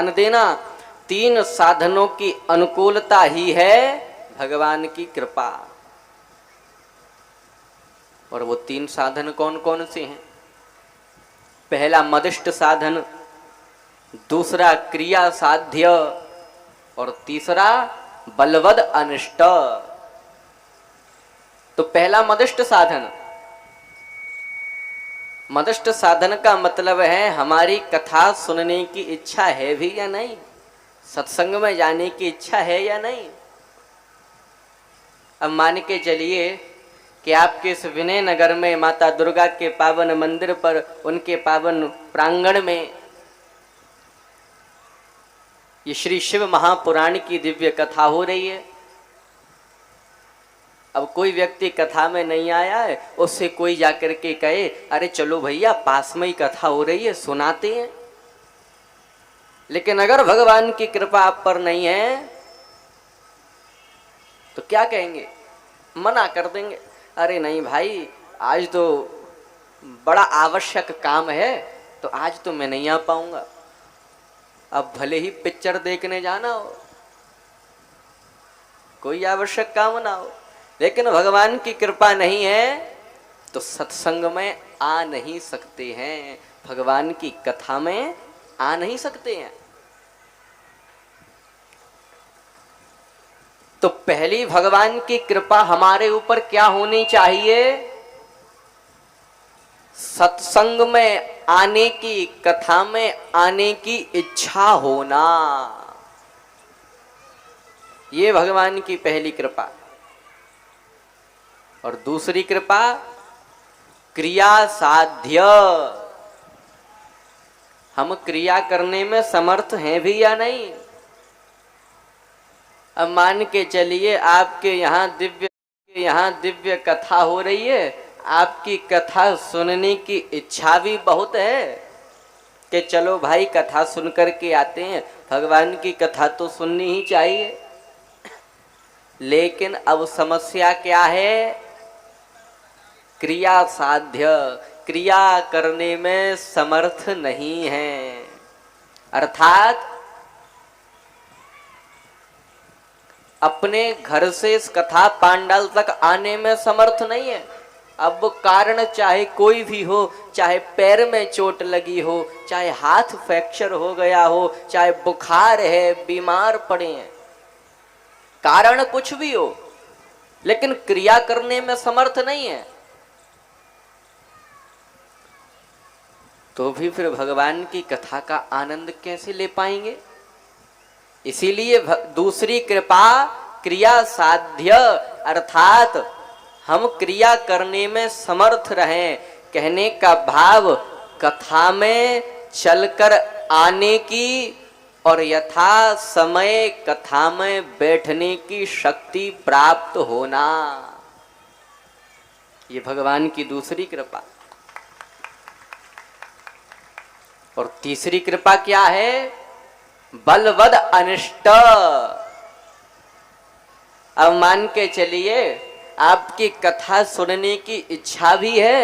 ध्यान देना, 3 साधनों की अनुकूलता ही है भगवान की कृपा। और वो 3 साधन कौन कौन से हैं? पहला मदिष्ट साधन, दूसरा क्रिया साध्य और तीसरा बलवद अनिष्ट। तो पहला मदिष्ट साधन, मदिष्ट साधन का मतलब है हमारी कथा सुनने की इच्छा है भी या नहीं, सत्संग में जाने की इच्छा है या नहीं। अब मान के चलिए कि आपके इस विनय नगर में माता दुर्गा के पावन मंदिर पर, उनके पावन प्रांगण में ये श्री शिव महापुराण की दिव्य कथा हो रही है। अब कोई व्यक्ति कथा में नहीं आया है, उससे कोई जाकर के कहे अरे चलो भैया पास में ही कथा हो रही है, सुनाते हैं। लेकिन अगर भगवान की कृपा आप पर नहीं है तो क्या कहेंगे? मना कर देंगे, अरे नहीं भाई आज तो बड़ा आवश्यक काम है, तो आज तो मैं नहीं आ पाऊंगा। अब भले ही पिक्चर देखने जाना हो, कोई आवश्यक काम ना हो, लेकिन भगवान की कृपा नहीं है तो सत्संग में आ नहीं सकते हैं, भगवान की कथा में आ नहीं सकते हैं। तो पहली भगवान की कृपा हमारे ऊपर क्या होनी चाहिए? सत्संग में आने की, कथा में आने की इच्छा होना, ये भगवान की पहली कृपा। और दूसरी कृपा क्रिया साध्य, हम क्रिया करने में समर्थ हैं भी या नहीं। अब मान के चलिए आपके यहाँ दिव्य कथा हो रही है, आपकी कथा सुनने की इच्छा भी बहुत है कि चलो भाई कथा सुन करके आते हैं, भगवान की कथा तो सुननी ही चाहिए। लेकिन अब समस्या क्या है? क्रिया साध्य, क्रिया करने में समर्थ नहीं है, अर्थात अपने घर से इस कथा पांडाल तक आने में समर्थ नहीं है। अब कारण चाहे कोई भी हो, चाहे पैर में चोट लगी हो, चाहे हाथ फ्रैक्चर हो गया हो, चाहे बुखार है, बीमार पड़े हैं, कारण कुछ भी हो, लेकिन क्रिया करने में समर्थ नहीं है, तो भी फिर भगवान की कथा का आनंद कैसे ले पाएंगे? इसीलिए दूसरी कृपा क्रिया साध्य, अर्थात हम क्रिया करने में समर्थ रहें। कहने का भाव कथा में चलकर आने की और यथा समय कथा में बैठने की शक्ति प्राप्त होना, ये भगवान की दूसरी कृपा। और तीसरी कृपा क्या है? बलवद अनिष्ट। अब मान के चलिए आपकी कथा सुनने की इच्छा भी है,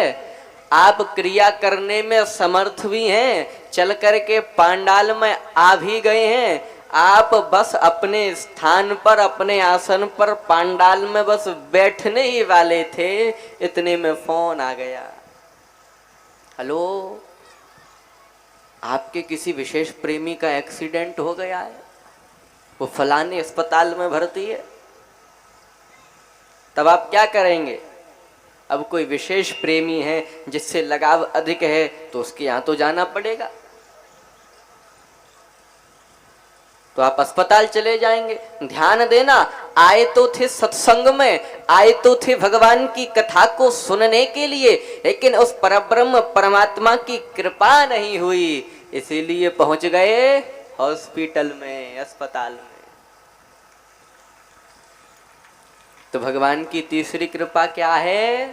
आप क्रिया करने में समर्थ भी हैं, चल करके पांडाल में आ भी गए हैं, आप बस अपने स्थान पर, अपने आसन पर पांडाल में बस बैठने ही वाले थे, इतने में फोन आ गया, हेलो आपके किसी विशेष प्रेमी का एक्सीडेंट हो गया है, वो फलाने अस्पताल में भर्ती है। तब आप क्या करेंगे? अब कोई विशेष प्रेमी है जिससे लगाव अधिक है तो उसके यहाँ तो जाना पड़ेगा, तो आप अस्पताल चले जाएंगे। ध्यान देना, आए तो थे सत्संग में, आए तो थे भगवान की कथा को सुनने के लिए, लेकिन उस परब्रह्म परमात्मा की कृपा नहीं हुई, इसीलिए पहुंच गए हॉस्पिटल में, अस्पताल में। तो भगवान की तीसरी कृपा क्या है?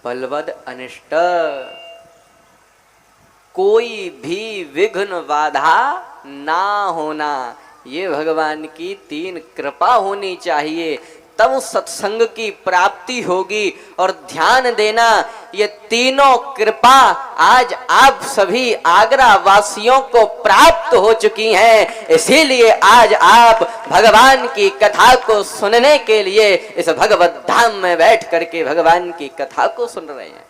बलवद अनिष्ट, कोई भी विघ्न बाधा ना होना, ये भगवान की 3 कृपा होनी चाहिए, तब सत्संग की प्राप्ति होगी। और ध्यान देना, ये तीनों कृपा आज आप सभी आगरा वासियों को प्राप्त हो चुकी हैं। इसीलिए आज आप भगवान की कथा को सुनने के लिए इस भगवत धाम में बैठ करके भगवान की कथा को सुन रहे हैं।